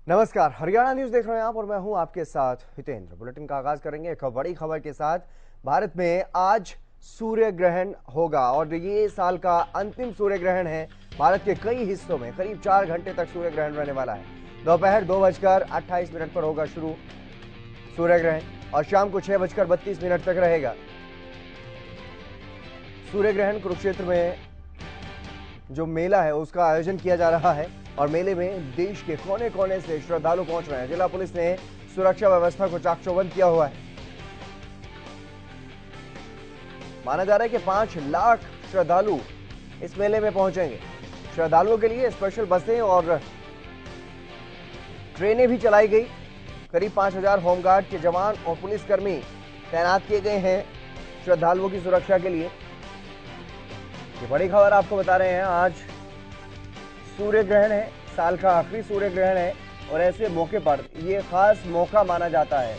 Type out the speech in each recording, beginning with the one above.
नमस्कार, हरियाणा न्यूज देख रहे हैं आप और मैं हूं आपके साथ हितेंद्र। बुलेटिन का आगाज करेंगे एक बड़ी खबर के साथ। भारत में आज सूर्य ग्रहण होगा और ये साल का अंतिम सूर्य ग्रहण है। भारत के कई हिस्सों में करीब 4 घंटे तक सूर्य ग्रहण रहने वाला है। दोपहर 2:28 पर होगा शुरू सूर्य ग्रहण और शाम को 6:32 तक रहेगा। सूर्य ग्रहण कुरुक्षेत्र में जो मेला है उसका आयोजन किया जा रहा है और मेले में देश के कोने कोने से श्रद्धालु पहुंच रहे हैं। जिला पुलिस ने सुरक्षा व्यवस्था को चाक चौबंद किया हुआ है। माना जा रहा है कि 5 लाख श्रद्धालु इस मेले में पहुंचेंगे। श्रद्धालुओं के लिए स्पेशल बसें और ट्रेनें भी चलाई गई। करीब 5000 होमगार्ड के जवान और पुलिसकर्मी तैनात किए गए हैं श्रद्धालुओं की सुरक्षा के लिए। ये बड़ी खबर आपको बता रहे हैं। आज सूर्य ग्रहण है, साल का आखिरी सूर्य ग्रहण है और ऐसे मौके पर यह खास मौका माना जाता है।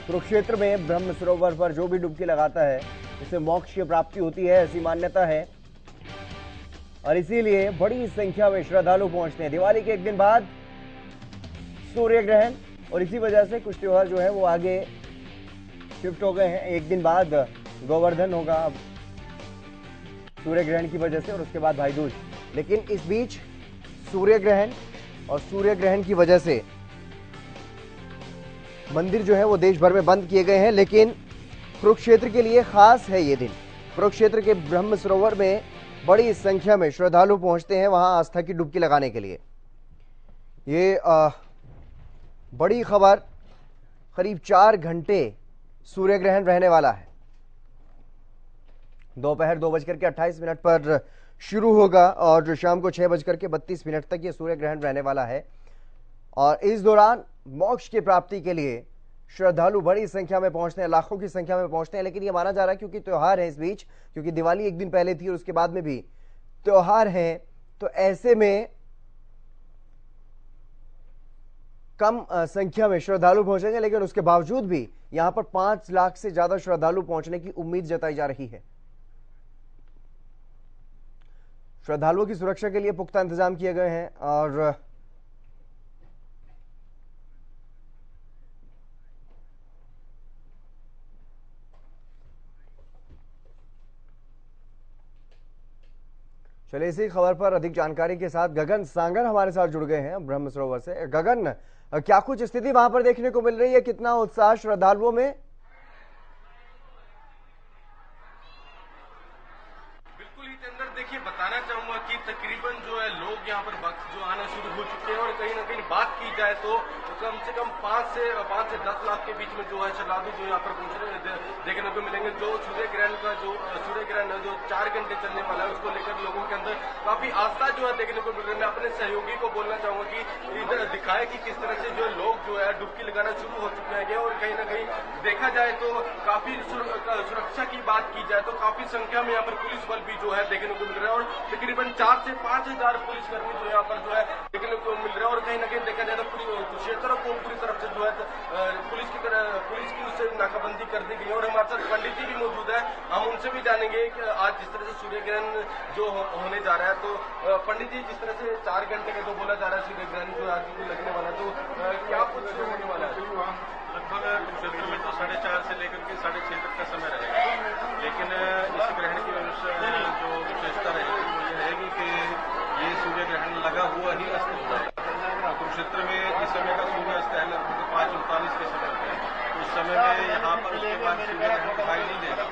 कुरुक्षेत्र में ब्रह्म सरोवर पर जो भी डुबकी लगाता है उसे मोक्ष की प्राप्ति होती है, ऐसी मान्यता है और इसीलिए बड़ी संख्या में श्रद्धालु पहुंचते हैं। दिवाली के एक दिन बाद सूर्य ग्रहण और इसी वजह से कुछ त्योहार जो है वो आगे शिफ्ट हो गए हैं। एक दिन बाद गोवर्धन होगा सूर्य ग्रहण की वजह से और उसके बाद भाई दूज। लेकिन इस बीच सूर्य ग्रहण और सूर्य ग्रहण की वजह से मंदिर जो है वो देश भर में बंद किए गए हैं, लेकिन कुरुक्षेत्र के लिए खास है ये दिन। कुरुक्षेत्र के ब्रह्म सरोवर में बड़ी संख्या में श्रद्धालु पहुंचते हैं वहां आस्था की डुबकी लगाने के लिए। ये बड़ी खबर, करीब 4 घंटे सूर्य ग्रहण रहने वाला है। दोपहर 2:28 पर शुरू होगा और शाम को 6:32 तक ये सूर्य ग्रहण रहने वाला है और इस दौरान मोक्ष की प्राप्ति के लिए श्रद्धालु बड़ी संख्या में पहुंचते हैं, लाखों की संख्या में पहुंचते हैं। लेकिन ये माना जा रहा है क्योंकि त्योहार है इस बीच, क्योंकि दिवाली एक दिन पहले थी और उसके बाद में भी त्योहार है, तो ऐसे में कम संख्या में श्रद्धालु पहुंचेंगे। लेकिन उसके बावजूद भी यहां पर 5 लाख से ज्यादा श्रद्धालु पहुंचने की उम्मीद जताई जा रही है। श्रद्धालुओं की सुरक्षा के लिए पुख्ता इंतजाम किए गए हैं और चलिए इसी खबर पर अधिक जानकारी के साथ गगन सांगर हमारे साथ जुड़ गए हैं ब्रह्म सरोवर से। गगन, क्या कुछ स्थिति वहां पर देखने को मिल रही है? कितना उत्साह श्रद्धालुओं में? देखिए, बताना चाहूंगा कि तकरीबन जो है लोग यहाँ पर भक्त जो आना शुरू हो चुके हैं और कहीं ना कहीं बात की जाए तो कम से कम 5 से 10 लाख के बीच में जो है श्रद्धालु जो यहाँ पर पहुंच रहे देखने को मिलेंगे। जो सूर्य ग्रहण है जो 4 घंटे चलने वाला है उसको लेकर लोगों के अंदर काफी आस्था जो है देखने को मिल रही है। मैं अपने सहयोगी को बोलना चाहूंगा कि इधर दिखाए कि किस तरह से जो लोग जो है डुबकी लगाना शुरू हो चुके हैं और कहीं ना कहीं देखा जाए तो काफी सुरक्षा की बात की जाए तो काफी संख्या में यहाँ पर पुलिस बल भी जो है देखने को मिल रहा है और तकरीबन 4 से 5000 पुलिसकर्मी जो यहाँ पर जो है देखने को मिल रहा है और कहीं ना कहीं देखा जाए तो कुरुक्षेत्र को पूरी तरफ से जो है पुलिस की उससे नाकाबंदी कर दी गई है। और हमारे साथ पंडित जी भी मौजूद है, हम उनसे भी जानेंगे कि आज जिस तरह से सूर्य ग्रहण जो होने जा रहा है, तो पंडित जी जिस तरह से 4 घंटे का जो बोला जा रहा है सूर्य ग्रहण जो आज को लगने वाला है, तो क्या कुछ होने वाला है? लगभग कुरुक्षेत्र में तो 4:30 से लेकर के 6:30 तक का समय रहेगा। लेकिन इस ग्रहण की जो विशेषता रहेगी वो ये रहेगी कि ये सूर्य ग्रहण लगा हुआ ही अस्त हो जाएगा। कुरुक्षेत्र में जिस समय का सूर्य अस्त है लगभग 5:39 के समय पे, उस समय में यहाँ पर उसके बाद सूर्य ग्रहण दिखाई नहीं देगा।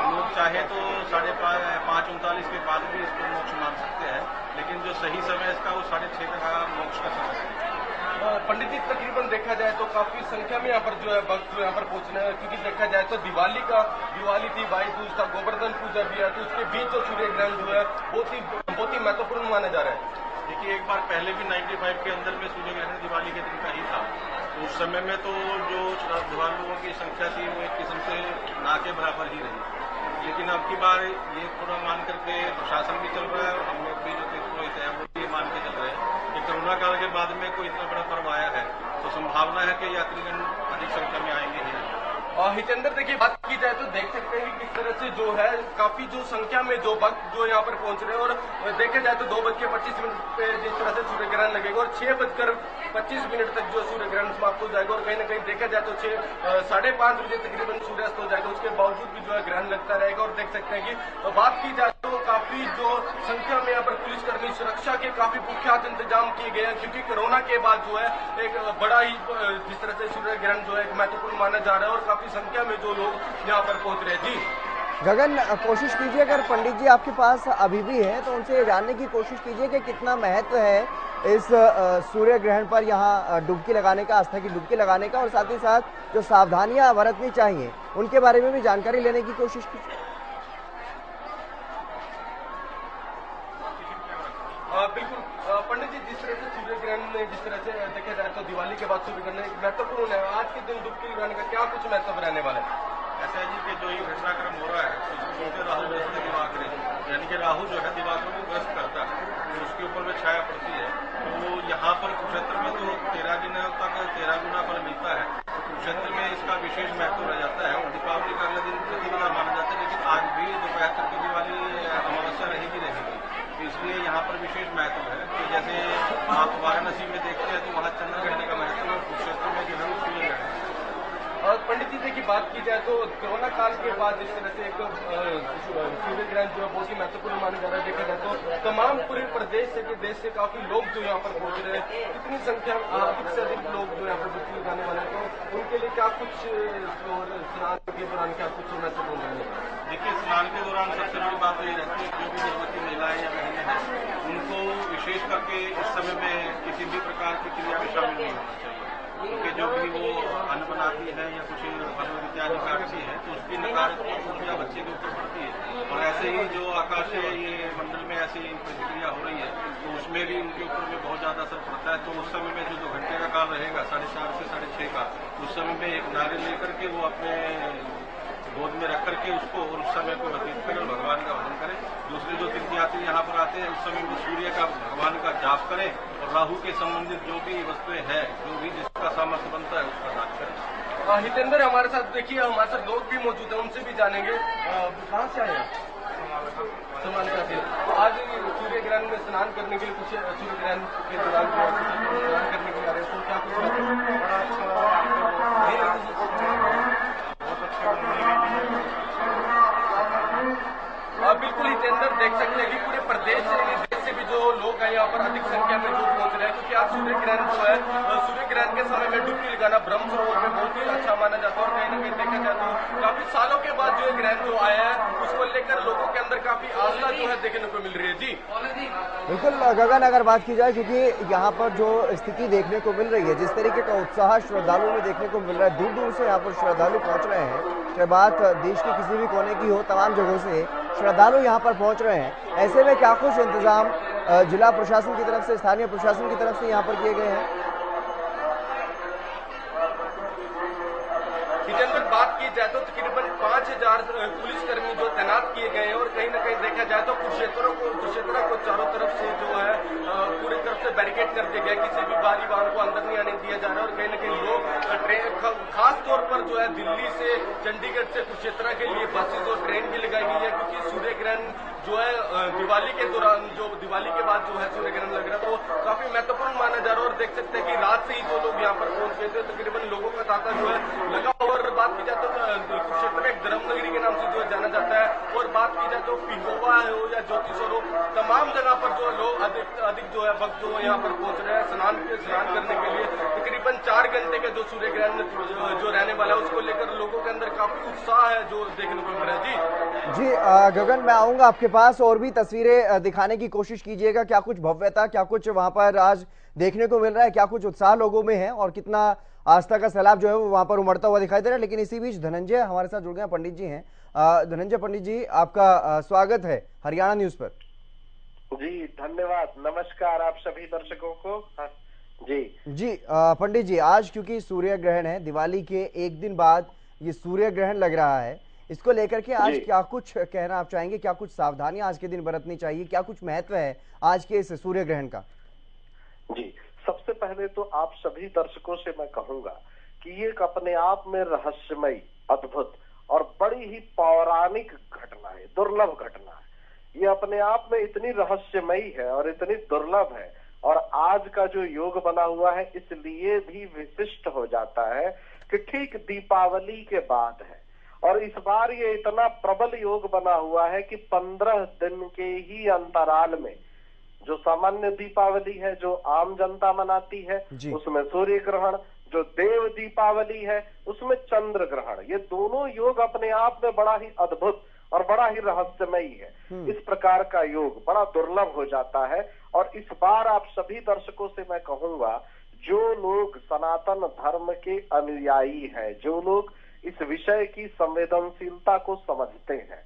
लोग चाहे तो 5:39 के बाद भी इसको मोक्ष मान सकते हैं, लेकिन जो सही समय इसका वो 6:30 का मोक्ष का समय है। पंडित जी, तकरीबन देखा जाए तो काफी संख्या में यहाँ पर जो है भक्त जो यहाँ पर पहुंचना है, क्योंकि देखा जाए तो दिवाली थी, भाई दूज था, गोवर्धन पूजा भी है, तो उसके बीच जो सूर्य ग्रहण जो है बहुत ही महत्वपूर्ण माना जा रहा है। देखिए, एक बार पहले भी 95 के अंदर में सूर्य ग्रहण दिवाली के दिन का ही था, तो उस समय में तो जो श्रद्धालुओं की संख्या थी वो एक किस्म से ना के बराबर ही रही। लेकिन अब की बार ये थोड़ा मान करके प्रशासन भी चल रहा है और हम लोग भी जो पुरोहित है वो भी मान के चल रहे हैं कि कोरोना काल के बाद में कोई इतना बड़ा पर्व आया है तो संभावना है कि यात्रीगण अधिक संख्या में आएंगे ही। हितेंद्र देखिए बात की जाए तो देख सकते हैं कि किस तरह से जो है काफी जो संख्या में जो भक्त जो यहाँ पर पहुंच रहे हैं और देखे जाए तो 2:25 पे जिस तरह से सूर्य ग्रहण लगेगा और 6:25 तक जो सूर्य ग्रहण समाप्त हो जाएगा और कहीं ना कहीं देखा जाए तो 5:30 बजे तकरीबन सूर्यास्त हो जाएगा। उसके बावजूद भी जो है ग्रहण लगता रहेगा और देख सकते हैं कि बात की जाए तो काफी जो संख्या में यहाँ पर पुलिसकर्मी सुरक्षा के काफी कुख्यात इंतजाम किए गए हैं, क्योंकि कोरोना के बाद जो है एक बड़ा ही जिस तरह से सूर्य ग्रहण जो है एक महत्वपूर्ण माना जा रहा है और काफी संख्या में जो लोग यहाँ पर पहुंच रहे हैं। जी गगन, कोशिश कीजिए, अगर पंडित जी आपके पास अभी भी है तो उनसे जानने की कोशिश कीजिए कि कितना महत्व है इस सूर्य ग्रहण पर यहाँ डुबकी लगाने का, आस्था की डुबकी लगाने का, और साथ ही साथ जो सावधानियां बरतनी चाहिए उनके बारे में भी जानकारी लेने की कोशिश कीजिए। बिल्कुल पंडित जी, जिस तरह से सूर्य ग्रहण में जिस तरह से देखा जाए तो दिवाली के बाद सूर्य ग्रहण एक महत्वपूर्ण है, आज के दिन डुबकी लगाने का क्या कुछ महत्व रहने वाला है? ऐसा है जी कि जो ये घटनाक्रम हो रहा है उसमें राहु ग्रस्त दिवाकर, यानी कि राहु जो है दिवाकर को ग्रस्त करता है तो उसके ऊपर में छाया पड़ती है। तो यहाँ पर कुरुक्षेत्र में तो 13 दिन तक 13 गुना फल मिलता है, तो कुरुक्षेत्र में इसका विशेष महत्व रह जाता है और दीपावली का अगले दिन प्रतिपदा माना जाता है। लेकिन आज भी दोपहर तक की दिवाली अमावस्या रहेगी तो इसलिए यहाँ पर विशेष महत्व है कि जैसे आप वाराणसी में देखते हैं तो वहाँ चंद्र ग्रहण का महत्व है, कुरुक्षेत्र में जो है वो सूर्य ग्रहण है। और पंडित जी की बात की जाए तो कोरोना काल के बाद जिस तरह से एक सूर्य ग्रहण जो है बहुत ही महत्वपूर्ण माना जा रहा है, देखा जाए तो तमाम पूरे प्रदेश से देश से काफी लोग जो यहाँ पर पहुंच रहे हैं, इतनी संख्या अधिक से अधिक लोग जो यहाँ पर डुबकी लगाने वाले हैं, तो उनके लिए क्या कुछ स्नान के दौरान क्या कुछ महत्वपूर्ण है? देखिए, स्नान के दौरान सबसे बड़ी बात ये रहती है जो भी गर्भवती महिलाएं या बहनें हैं उनको विशेष करके इस समय में किसी भी प्रकार की क्रिया में शामिल नहीं होना चाहिए, क्योंकि जो भी वो अन्न बनाती है या कुछ फल इत्यादि काटती है तो उसकी नकारात्मक ऊर्जा बच्चे के ऊपर पड़ती है। और ऐसे ही जो आकाश है ये मंडल में ऐसी प्रतिक्रिया हो रही है तो उसमें भी उनके ऊपर में बहुत ज्यादा असर पड़ता है। तो उस समय में जो 2 घंटे का काल रहेगा 4:30 से 6:30 का, उस समय में एक नारियल लेकर के वो अपने गोद में रख करके उसको और उस समय को व्यतीत करें और भगवान का भजन करें। दूसरे जो तीर्थयात्री यहाँ पर आते हैं उस समय में सूर्य का भगवान का जाप करें और राहु के संबंधित जो भी वस्तुएं हैं, जो भी जिसका सामर्थ्य बनता है उसका दान करें। हितेंद्र हमारे साथ देखिए, हमारे साथ लोग भी मौजूद हैं, उनसे भी जानेंगे कहाँ से आए हैं। तो आज सूर्य ग्रहण में स्नान करने के लिए कुछ सूर्य ग्रहण के दौरान स्नान करने के लिए आ रहे हैं, तो क्या कुछ बिल्कुल हितेंद्र देख सकते हैं कि पूरे प्रदेश से देश से भी जो लोग हैं यहाँ पर अधिक संख्या में जो पहुंच रहे हैं, क्योंकि आज सूर्य ग्रहण जो है सूर्य ग्रहण के समय में डुबकी लगाना ब्रह्म सरोवर में बहुत ही अच्छा माना जाता है और कहीं ना कहीं देखा जाए तो काफी सालों के बाद जो ग्रहण जो आया है उसको लेकर लोगों के अंदर काफी आस्था जो है देखने को मिल रही है। जी बिल्कुल गगन, अगर बात की जाए क्योंकि यहाँ पर जो स्थिति देखने को मिल रही है, जिस तरीके का उत्साह श्रद्धालुओं में देखने को मिल रहा है, दूर दूर से यहाँ पर श्रद्धालु पहुंच रहे हैं, चाहे बात देश के किसी भी कोने की हो, तमाम जगहों से श्रद्धालु यहाँ पर पहुंच रहे हैं। ऐसे में क्या कुछ इंतजाम जिला प्रशासन की तरफ से, स्थानीय प्रशासन की तरफ से यहाँ पर किए गए हैं? हितेंद्र बात की जाए तो तकरीबन 5000 पुलिसकर्मी जो तैनात किए गए हैं और कहीं ना कहीं देखा जाए तो कुरुक्षेत्र को चारों तरफ से जो है पूरी तरफ से बैरिकेड कर दिया गया, किसी भी भारी वाहन को अंदर नहीं आने दिया जा रहा है और कहीं ना कहीं लोग खास तौर पर जो है दिल्ली से चंडीगढ़ से कुरुक्षेत्र के लिए बसेज और ट्रेन भी लगाई गई है, क्योंकि सूर्य ग्रहण जो है दिवाली के दौरान, जो दिवाली के बाद जो है सूर्य ग्रहण लग रहा है तो काफी महत्वपूर्ण माना जा रहा है और देख सकते हैं कि रात से ही जो लोग यहाँ पर पहुंच गए थे, तकरीबन लोगों का तांता जो है लगा। और बात की जाए तो कुरुक्षेत्र में एक धर्मनगरी के नाम से जो है जाना जाता है और बात की जाए तो पिहोवा हो या ज्योतिषर हो, तमाम जगह पर जो लोग अधिक जो है भक्त जो यहाँ पर पहुंच रहे हैं स्नान करने के लिए। तकरीबन 4 घंटे का जो सूर्य ग्रहण जो रहने वाला है उसको लेकर लोगों के अंदर काफी उत्साह है जो देखने को मिल रहा है। जी गगन, मैं आऊंगा आपके पास और भी तस्वीरें दिखाने की कोशिश कीजिएगा, क्या कुछ भव्यता, क्या कुछ वहां पर आज देखने को मिल रहा है, क्या कुछ उत्साह लोगों में है और कितना आस्था का सैलाब जो है वो वहां पर उमड़ता हुआ दिखाई दे रहा है। लेकिन इसी बीच धनंजय हमारे साथ जुड़ गए, पंडित जी हैं। धनंजय पंडित जी, आपका स्वागत है हरियाणा न्यूज पर। जी धन्यवाद, नमस्कार आप सभी दर्शकों को। जी पंडित जी, आज क्योंकि सूर्य ग्रहण है, दिवाली के एक दिन बाद ये सूर्य ग्रहण लग रहा है, इसको लेकर के आज क्या कुछ कहना आप चाहेंगे, क्या कुछ सावधानियां आज के दिन बरतनी चाहिए, क्या कुछ महत्व है आज के इस सूर्य ग्रहण का? जी, सबसे पहले तो आप सभी दर्शकों से मैं कहूंगा कि ये एक अपने आप में रहस्यमयी, अद्भुत और बड़ी ही पौराणिक घटना है, दुर्लभ घटना है। ये अपने आप में इतनी रहस्यमयी है और इतनी दुर्लभ है, और आज का जो योग बना हुआ है इसलिए भी विशिष्ट हो जाता है कि ठीक दीपावली के बाद है। और इस बार ये इतना प्रबल योग बना हुआ है कि 15 दिन के ही अंतराल में, जो सामान्य दीपावली है जो आम जनता मनाती है उसमें सूर्य ग्रहण, जो देव दीपावली है उसमें चंद्र ग्रहण, ये दोनों योग अपने आप में बड़ा ही अद्भुत और बड़ा ही रहस्यमयी है। इस प्रकार का योग बड़ा दुर्लभ हो जाता है। और इस बार आप सभी दर्शकों से मैं कहूंगा, जो लोग सनातन धर्म के अनुयायी हैं, जो लोग इस विषय की संवेदनशीलता को समझते हैं,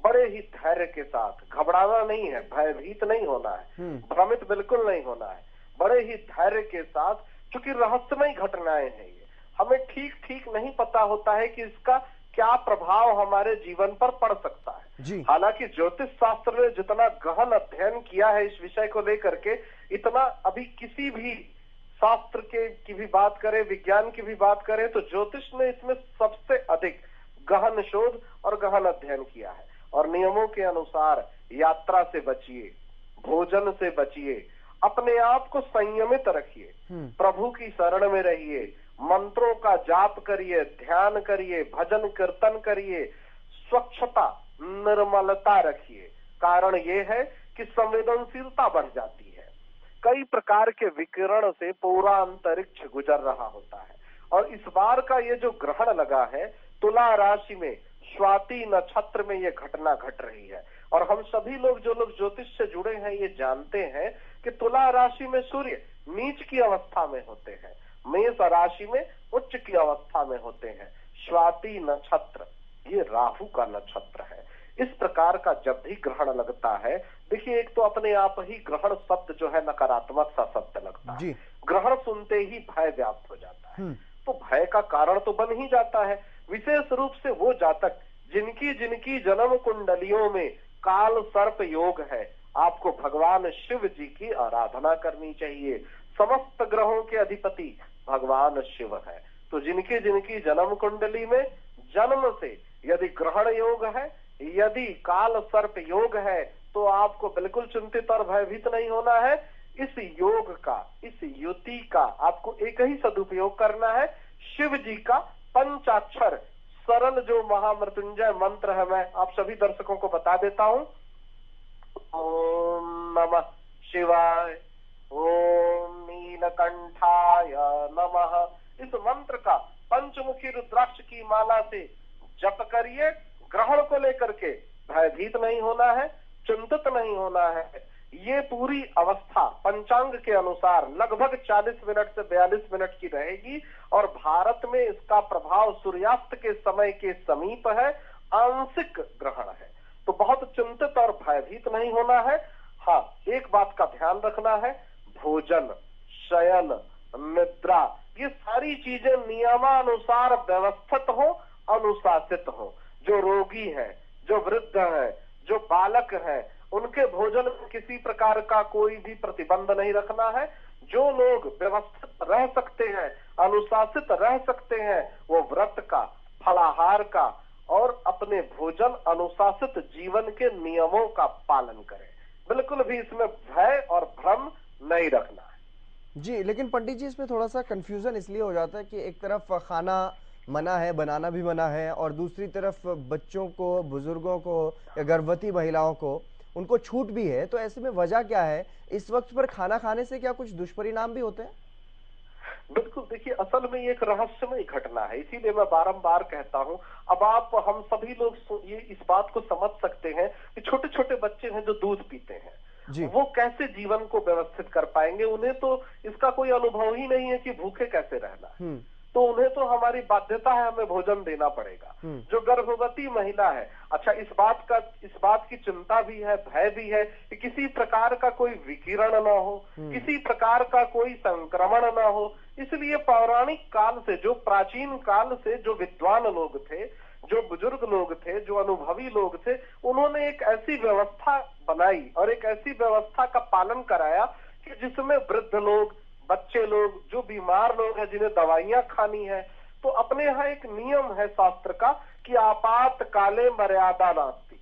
बड़े ही धैर्य के साथ, घबराना नहीं है, भयभीत नहीं होना है, भ्रमित बिल्कुल नहीं होना है, बड़े ही धैर्य के साथ, क्योंकि रहस्यमय घटनाएं हैं ये, हमें ठीक ठीक नहीं पता होता है कि इसका क्या प्रभाव हमारे जीवन पर पड़ सकता है। हालांकि ज्योतिष शास्त्र ने जितना गहन अध्ययन किया है इस विषय को लेकर के, इतना अभी किसी भी शास्त्र की भी बात करें, विज्ञान की भी बात करें, तो ज्योतिष ने इसमें सबसे अधिक गहन शोध और गहन अध्ययन किया है। और नियमों के अनुसार यात्रा से बचिए, भोजन से बचिए, अपने आप को संयमित रखिए, प्रभु की शरण में रहिए, मंत्रों का जाप करिए, ध्यान करिए, भजन कीर्तन करिए, स्वच्छता निर्मलता रखिए। कारण ये है कि संवेदनशीलता बढ़ जाती है। कई प्रकार के विकिरण से पूरा अंतरिक्ष गुजर रहा होता है। और इस बार का ये जो ग्रहण लगा है, तुला राशि में स्वाति नक्षत्र में ये घटना घट रही है। और हम सभी लोग जो लोग ज्योतिष से जुड़े हैं ये जानते हैं कि तुला राशि में सूर्य नीच की अवस्था में होते हैं, मेष राशि में उच्च की अवस्था में होते हैं। स्वाति नक्षत्र ये राहु का नक्षत्र है। इस प्रकार का जब भी ग्रहण लगता है, देखिए एक तो अपने आप ही ग्रहण शब्द जो है नकारात्मक सा शब्द लगता है। ग्रहण सुनते ही भय व्याप्त हो जाता है, तो भय का कारण तो बन ही जाता है। विशेष रूप से वो जातक जिनकी जिनकी जन्म कुंडलियों में काल सर्प योग है, आपको भगवान शिव जी की आराधना करनी चाहिए। समस्त ग्रहों के अधिपति भगवान शिव है। तो जिनकी जिनकी जन्म कुंडली में जन्म से यदि ग्रहण योग है, यदि काल सर्प योग है, तो आपको बिल्कुल चिंतित और भयभीत नहीं होना है। इस योग का, इस युति का आपको एक ही सदुपयोग करना है, शिव जी का पंचाक्षर सरल जो महामृत्युंजय मंत्र है, मैं आप सभी दर्शकों को बता देता हूं। ओम नमः शिवाय, ओम नीलकंठाय नमः। इस मंत्र का पंचमुखी रुद्राक्ष की माला से जप करिए। ग्रहण को लेकर के भयभीत नहीं होना है, चिंतित नहीं होना है। ये पूरी अवस्था पंचांग के अनुसार लगभग 40 मिनट से 42 मिनट की रहेगी। और भारत में इसका प्रभाव सूर्यास्त के समय के समीप है, आंशिक ग्रहण है। तो बहुत चिंतित और भयभीत नहीं होना है। हाँ, एक बात का ध्यान रखना है, भोजन, शयन, निद्रा, ये सारी चीजें नियमानुसार व्यवस्थित हो, अनुशासित हो। जो रोगी हैं, जो वृद्ध हैं, जो बालक हैं, उनके भोजन में किसी प्रकार का कोई भी प्रतिबंध नहीं रखना है। जो लोग व्यवस्थित रह सकते हैं, अनुशासित रह सकते हैं, वो व्रत का, फलाहार का और अपने भोजन अनुशासित जीवन के नियमों का पालन करें। बिल्कुल भी इसमें भय और भ्रम नहीं रखना है। जी, लेकिन पंडित जी इसमें थोड़ा सा कंफ्यूजन इसलिए हो जाता है कि एक तरफ खाना मना है, बनाना भी मना है, और दूसरी तरफ बच्चों को, बुजुर्गों को या गर्भवती महिलाओं को उनको छूट भी है। तो ऐसे में वजह क्या है? इस वक्त पर खाना खाने से क्या कुछ दुष्परिणाम भी होते हैं? बिल्कुल, देखिए असल में ये एक रहस्यमय घटना है, इसीलिए मैं बारंबार कहता हूं। अब आप, हम सभी लोग ये इस बात को समझ सकते हैं कि छोटे छोटे बच्चे हैं जो दूध पीते हैं, वो कैसे जीवन को व्यवस्थित कर पाएंगे? उन्हें तो इसका कोई अनुभव ही नहीं है कि भूखे कैसे रहना। तो उन्हें तो हमारी बाध्यता है, हमें भोजन देना पड़ेगा। जो गर्भवती महिला है, अच्छा इस बात की चिंता भी है, भय भी है कि किसी प्रकार का कोई विकिरण ना हो, किसी प्रकार का कोई संक्रमण ना हो। इसलिए पौराणिक काल से, जो प्राचीन काल से जो विद्वान लोग थे, जो बुजुर्ग लोग थे, जो अनुभवी लोग थे, उन्होंने एक ऐसी व्यवस्था बनाई और एक ऐसी व्यवस्था का पालन कराया कि जिसमें वृद्ध लोग, बच्चे लोग, जो बीमार लोग हैं, जिन्हें दवाइयां खानी है, तो अपने यहाँ एक नियम है शास्त्र का कि आपातकाले मर्यादा नास्ति।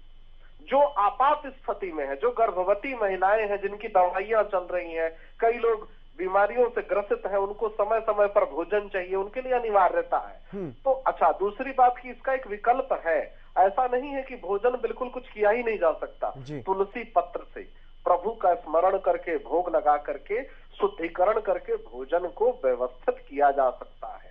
जो आपात स्थिति में है, जो गर्भवती महिलाएं हैं जिनकी दवाइयां चल रही हैं, कई लोग बीमारियों से ग्रसित हैं, उनको समय समय पर भोजन चाहिए, उनके लिए अनिवार्यता है। तो अच्छा, दूसरी बात कि इसका एक विकल्प है, ऐसा नहीं है कि भोजन बिल्कुल कुछ किया ही नहीं जा सकता। तुलसी पत्र से प्रभु का स्मरण करके, भोग लगा करके, शुद्धिकरण करके भोजन को व्यवस्थित किया जा सकता है।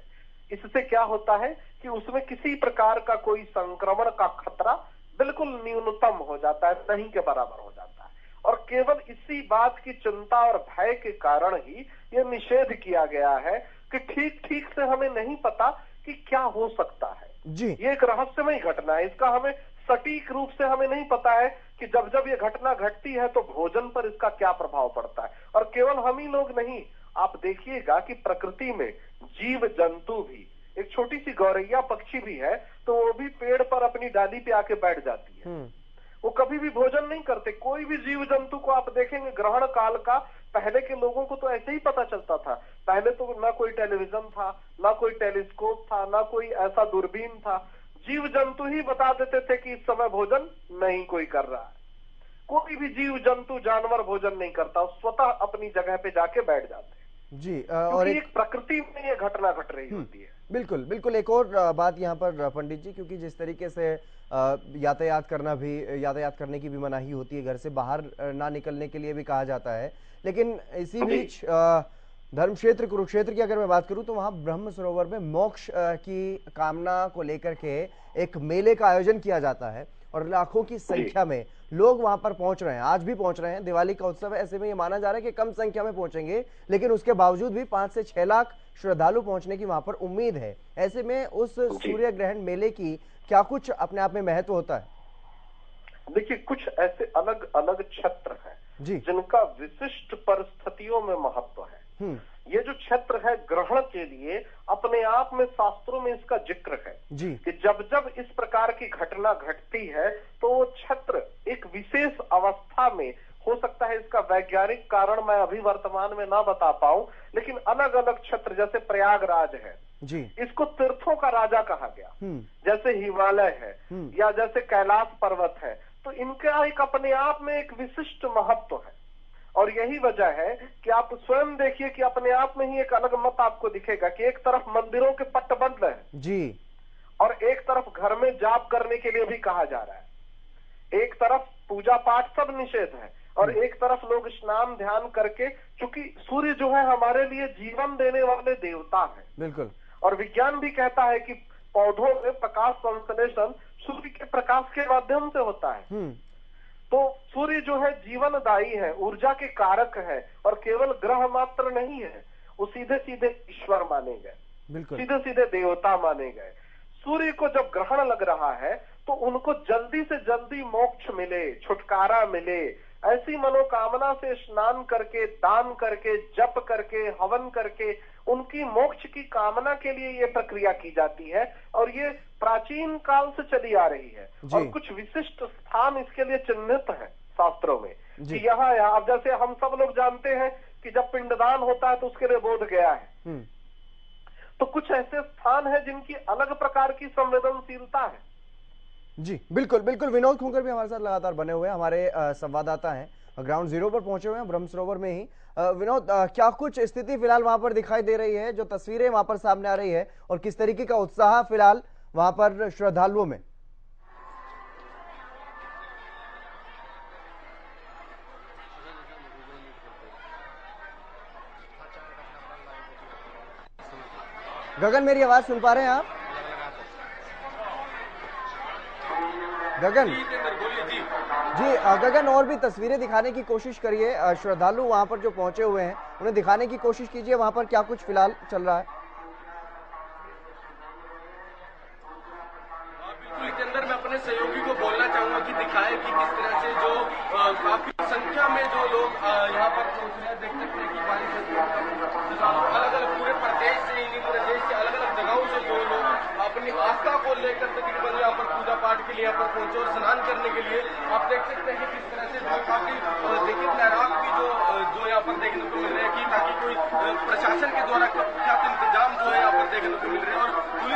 इससे क्या होता है कि उसमें किसी प्रकार का कोई संक्रमण का खतरा बिल्कुल न्यूनतम हो जाता है, नहीं के बराबर हो जाता है। और केवल इसी बात की चिंता और भय के कारण ही ये निषेध किया गया है कि ठीक से हमें नहीं पता कि क्या हो सकता है जी। ये एक रहस्यमय घटना है, इसका हमें सटीक रूप से हमें नहीं पता है कि जब ये घटना घटती है तो भोजन पर इसका क्या प्रभाव पड़ता है। और केवल हम ही लोग नहीं, आप देखिएगा कि प्रकृति में जीव जंतु भी, एक छोटी सी गौरैया पक्षी भी है तो वो भी पेड़ पर अपनी डाली पे आके बैठ जाती है। वो कभी भी भोजन नहीं करते। कोई भी जीव जंतु को आप देखेंगे ग्रहण काल का, पहले के लोगों को तो ऐसे ही पता चलता था। पहले तो ना कोई टेलीविजन था, ना कोई टेलीस्कोप था, ना कोई ऐसा दूरबीन था। जीव जंतु ही बता देते थे कि इस समय भोजन नहीं कोई कर रहा है। कोई भी जीव जंतु जानवर भोजन नहीं करता, स्वतः अपनी जगह पे जाके बैठ जाते हैं जी। और एक प्रकृति में ये घटना घट रही होती है। बिल्कुल बिल्कुल। एक और बात यहाँ पर पंडित जी, क्योंकि जिस तरीके से यातायात करने की भी मनाही होती है, घर से बाहर ना निकलने के लिए भी कहा जाता है, लेकिन इसी बीच धर्म क्षेत्र कुरुक्षेत्र की अगर मैं बात करूं तो वहां ब्रह्म सरोवर में मोक्ष की कामना को लेकर के एक मेले का आयोजन किया जाता है और लाखों की संख्या में लोग वहां पर पहुंच रहे हैं, आज भी पहुंच रहे हैं। दिवाली का उत्सव है, ऐसे में ये माना जा रहा है कि कम संख्या में पहुंचेंगे, लेकिन उसके बावजूद भी 5 से 6 लाख श्रद्धालु पहुंचने की वहां पर उम्मीद है। ऐसे में उस सूर्य ग्रहण मेले की क्या कुछ अपने आप में महत्व होता है? देखिए, कुछ ऐसे अलग अलग क्षेत्र हैं जिनका विशिष्ट परिस्थितियों में महत्व है। ये जो क्षेत्र है ग्रहण के लिए, अपने आप में शास्त्रों में इसका जिक्र है कि जब जब इस प्रकार की घटना घटती है तो वो क्षेत्र एक विशेष अवस्था में हो सकता है। इसका वैज्ञानिक कारण मैं अभी वर्तमान में ना बता पाऊं, लेकिन अलग अलग क्षेत्र, जैसे प्रयागराज है जी, इसको तीर्थों का राजा कहा गया, जैसे हिमालय है या जैसे कैलाश पर्वत है, तो इनका एक अपने आप में एक विशिष्ट महत्व है। और यही वजह है कि आप स्वयं देखिए कि अपने आप में ही एक अलग मत आपको दिखेगा कि एक तरफ मंदिरों के पट बंद है जी, और एक तरफ घर में जाप करने के लिए भी कहा जा रहा है। एक तरफ पूजा पाठ सब निषेध है और एक तरफ लोग स्नान ध्यान करके, चूंकि सूर्य जो है हमारे लिए जीवन देने वाले देवता है। बिल्कुल। और विज्ञान भी कहता है कि पौधों में प्रकाश संश्लेषण सूर्य के प्रकाश के माध्यम से होता है। तो सूर्य जो है जीवनदायी है, ऊर्जा के कारक है, और केवल ग्रह मात्र नहीं है, वो सीधे सीधे ईश्वर माने गए, सीधे सीधे देवता माने गए। सूर्य को जब ग्रहण लग रहा है तो उनको जल्दी से जल्दी मोक्ष मिले, छुटकारा मिले, ऐसी मनोकामना से स्नान करके, दान करके, जप करके, हवन करके उनकी मोक्ष की कामना के लिए ये प्रक्रिया की जाती है। और ये प्राचीन काल से चली आ रही है और कुछ विशिष्ट स्थान इसके लिए चिन्हित है शास्त्रों में कि यहाँ अब जैसे हम सब लोग जानते हैं कि जब पिंडदान होता है तो उसके लिए बोध गया है, तो कुछ ऐसे स्थान है जिनकी अलग प्रकार की संवेदनशीलता है। जी बिल्कुल बिल्कुल। विनोद खुंकर भी हमारे साथ लगातार बने हुए हैं, हमारे संवाददाता हैं, ग्राउंड जीरो पर पहुंचे हुए हैं ब्रह्म सरोवर में ही। विनोद, क्या कुछ स्थिति फिलहाल वहां पर दिखाई दे रही है, जो तस्वीरें वहां पर सामने आ रही है, और किस तरीके का उत्साह फिलहाल वहां पर श्रद्धालुओं में? गगन, मेरी आवाज सुन पा रहे हैं आप? गगन जी, गगन, और भी तस्वीरें दिखाने की कोशिश करिए। श्रद्धालु वहां पर जो पहुंचे हुए हैं उन्हें दिखाने की कोशिश कीजिए वहां पर क्या कुछ फिलहाल चल रहा है। इसके अंदर मैं अपने सहयोगी को बोलना चाहूंगा कि दिखाए कि किस तरह से जो काफी संख्या में जो लोग यहाँ पर पहुंच रहे हैं। देख सकते हैं कि अलग अलग पूरे प्रदेश से, इंडियन प्रदेश से अलग अलग जगहों से जो लोग अपनी आस्था को लेकर तकरीबन यहाँ पर पूजा पाठ के लिए यहाँ पर पहुंचे और स्नान करने के लिए। आप देख सकते हैं कि किस तरह से जो काफी देखिए तैराक भी जो यहाँ पर देखने को मिल रहे हैं कि ताकि कोई प्रशासन के द्वारा कुख्यात इंतजाम जो है यहाँ पर देखने को मिल रहे हैं। और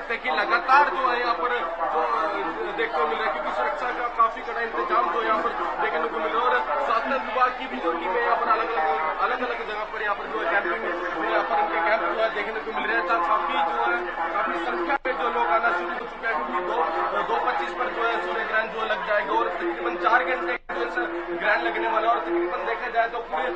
सकते हैं कि लगातार जो है यहाँ पर जो देखने को मिल रहा है, क्योंकि सुरक्षा का काफी कड़ा इंतजाम जो यहाँ पर देखने को मिल रहा है। और शासन विभाग की भी जो टीमें यहाँ पर अलग अलग जगह पर यहाँ पर जो है कैंपिंग यहाँ पर इनके कैंप जो है देखने को मिल रहे हैं। काफी जो है काफी संख्या में जो लोग आना शुरू हो चुके हैं, क्योंकि 2:25 पर जो है सूर्य ग्रहण जो लग जाएगा और तकरीबन 4 घंटे ग्रहण लगने वाला। और तकरीबन देखा जाए तो पूरे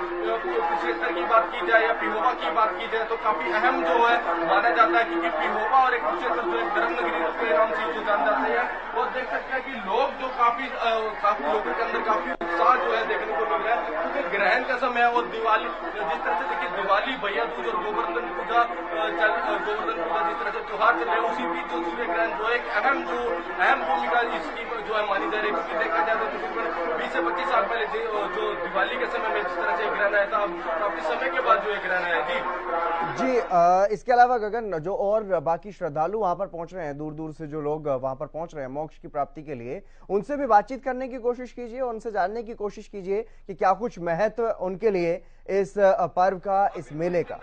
कुरुक्षेत्र की बात की जाए या पिहोवा की बात की जाए तो काफी अहम जो है माना जाता है, क्योंकि पिहोवा और एक कुरुक्षेत्र जो एक धर्म नगरी के नाम से जो जान जाते हैं। और देख सकते हैं कि लोग जो काफी लोगों के अंदर काफी उत्साह जो है देखने को मिल रहा है, क्योंकि ग्रहण का समय है। और दिवाली जिस तरह से देखिए, दिवाली, भैया दूज और गोवर्धन पूजा जिस तरह से त्योहार चल रहे हैं, उसी बीच जो सूर्य ग्रहण जो एक अहम भूमिका इसकी जो है मानी जा रही है। क्योंकि देखा जाए तो तकरीबन 20 से 25 साल पहले जो दिवाली के समय में जिस तरह से ग्रहण आया था, काफी समय के बाद जो है ग्रहण आया जी। इसके अलावा गगन, जो और बाकी श्रद्धालु वहां पर पहुंच रहे हैं, दूर दूर से जो लोग वहां पर पहुंच रहे हैं मोक्ष की प्राप्ति के लिए, उनसे भी बातचीत करने की कोशिश कीजिए, उनसे जानने की कोशिश कीजिए कि क्या कुछ महत्व उनके लिए इस पर्व का, इस मेले का।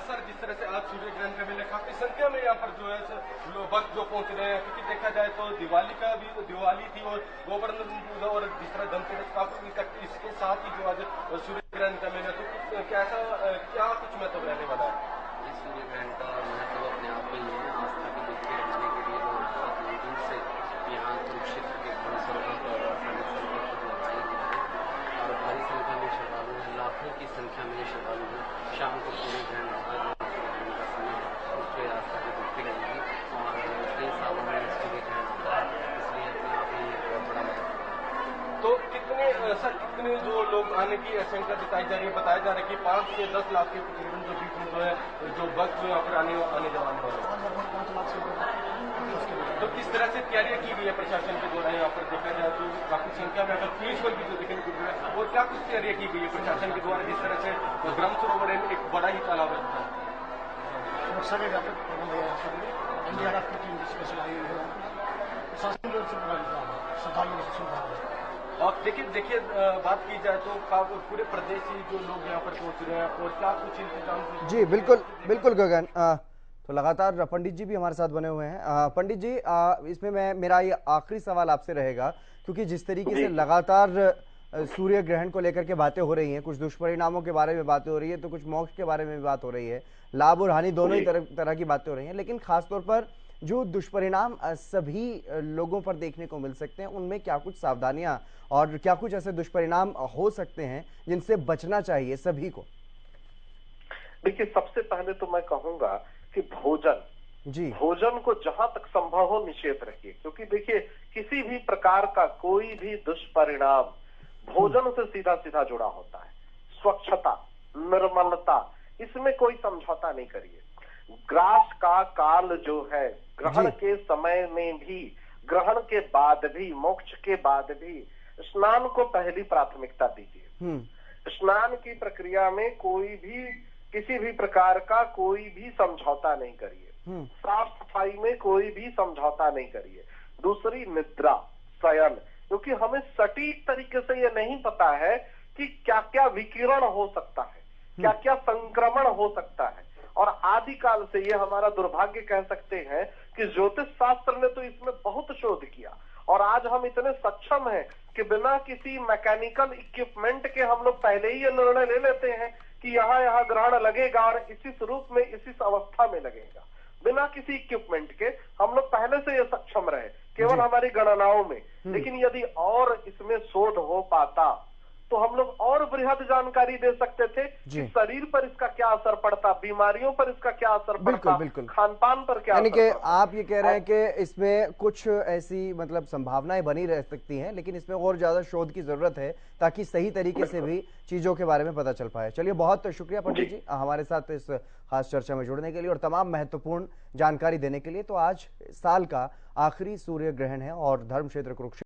सर, जिस तरह से आज सूर्य ग्रहण का मेला काफी संख्या में यहाँ पर जो है भक्त जो पहुंच रहे हैं, क्योंकि देखा जाए तो दिवाली थी और गोवर्धन पूजा और जिस तरह धनतेरस काफी इसके साथ ही जो आज सूर्य ग्रहण का मेला, तो क्या कुछ महत्व रहने वाला है? सूर्य ग्रहण का महत्व अपने आप में ही है। आस्था की डुबकी लगाने के लिए लोग बहुत दूर दूर से यहाँ कुरुक्षेत्र के घोड़े सरोवर पर लगाए हुए हैं और भारी संख्या में श्रद्धालु हैं, लाखों की संख्या में श्रद्धालु हैं। शाम को सूर्य ग्रहण का समय है, उस पर आस्था की डुबकी लगेगी और कई सालों में सूर्य ग्रहण होता है, इसलिए अपने आप ही एक बहुत बड़ा महत्व। तो कितने जो लोग आने की आशंका जताई जा रही है? बताया जा रहा है कि 5 से 10 लाख के तकरीबन जो बीच में जो है जो भक्त जो यहाँ पर आने जाने वाले हैं। तो किस तरह से तैयारियां की गई है प्रशासन के द्वारा? यहाँ पर देखा जाए तो काफी संख्या में अगर पुलिस बल भी जो देखने को मिल रहा है, और क्या कुछ तैयारियां की गई है प्रशासन के द्वारा, जिस तरह से ब्रह्म सरोवर एक बड़ा ही तालाब है? सुरक्षा के व्यापक प्रबंध है, एनडीआरएफ की टीम स्पेशल आई हुई है, प्रशासन की ओर से पूरा श्रद्धालुओं से सुविधा है। और देखिए बात की जाए तो पूरे प्रदेश से जो लोग यहाँ पर पहुंच रहे हैं, और क्या कुछ इंतजाम? जी बिल्कुल गगन, तो लगातार पंडित जी भी हमारे साथ बने हुए हैं। पंडित जी, इसमें मेरा ये आखिरी सवाल आपसे रहेगा, क्योंकि जिस तरीके से लगातार सूर्य ग्रहण को लेकर के बातें हो रही हैं, कुछ दुष्परिणामों के बारे में बातें हो रही है, तो कुछ मोक्ष के बारे में भी बात हो रही है, लाभ और हानि दोनों ही तरह की बातें हो रही हैं, लेकिन खासतौर पर जो दुष्परिणाम सभी लोगों पर देखने को मिल सकते हैं, उनमें क्या कुछ सावधानियां और क्या कुछ ऐसे दुष्परिणाम हो सकते हैं जिनसे बचना चाहिए सभी को? देखिए, सबसे पहले तो मैं कहूंगा कि भोजन को जहां तक संभव हो निषेध रखिए, क्योंकि देखिए किसी भी प्रकार का कोई भी दुष्परिणाम भोजन से सीधा सीधा जुड़ा होता है। स्वच्छता, निर्मलता, इसमें कोई समझौता नहीं करिए। ग्रास का काल जो है, ग्रहण के समय में भी, ग्रहण के बाद भी, मोक्ष के बाद भी स्नान को पहली प्राथमिकता दीजिए। स्नान की प्रक्रिया में कोई भी किसी भी प्रकार का कोई भी समझौता नहीं करिए। साफ सफाई में कोई भी समझौता नहीं करिए। दूसरी, निद्रा, शयन, क्योंकि हमें सटीक तरीके से ये नहीं पता है कि क्या क्या विकिरण हो सकता है, क्या क्या संक्रमण हो सकता है। और आदिकाल से ये हमारा दुर्भाग्य कह सकते हैं कि ज्योतिष शास्त्र ने तो इसमें बहुत शोध किया, और आज हम इतने सक्षम हैं कि बिना किसी मैकेनिकल इक्विपमेंट के हम लोग पहले ही ये निर्णय ले लेते हैं कि यहाँ ग्रहण लगेगा और इसी स्वरूप में, इसी अवस्था में लगेगा। बिना किसी इक्विपमेंट के हम लोग पहले से ये सक्षम रहे, केवल हमारी गणनाओं में। लेकिन यदि और इसमें शोध हो पाता तो हम लोग और बृहद जानकारी दे सकते थे कि शरीर पर इसका क्या असर पड़ता, बीमारियों पर इसका क्या असर पड़ता, खान पान पर क्या असर पड़ता। आप ये कह रहे हैं कि इसमें कुछ ऐसी मतलब संभावनाएं बनी रह सकती हैं, लेकिन इसमें और ज्यादा शोध की जरूरत है ताकि सही तरीके से भी चीजों के बारे में पता चल पाए। चलिए, बहुत शुक्रिया पंडित जी हमारे साथ इस खास चर्चा में जुड़ने के लिए और तमाम महत्वपूर्ण जानकारी देने के लिए। तो आज साल का आखिरी सूर्य ग्रहण है और धर्म क्षेत्र कुरुक्षेत्र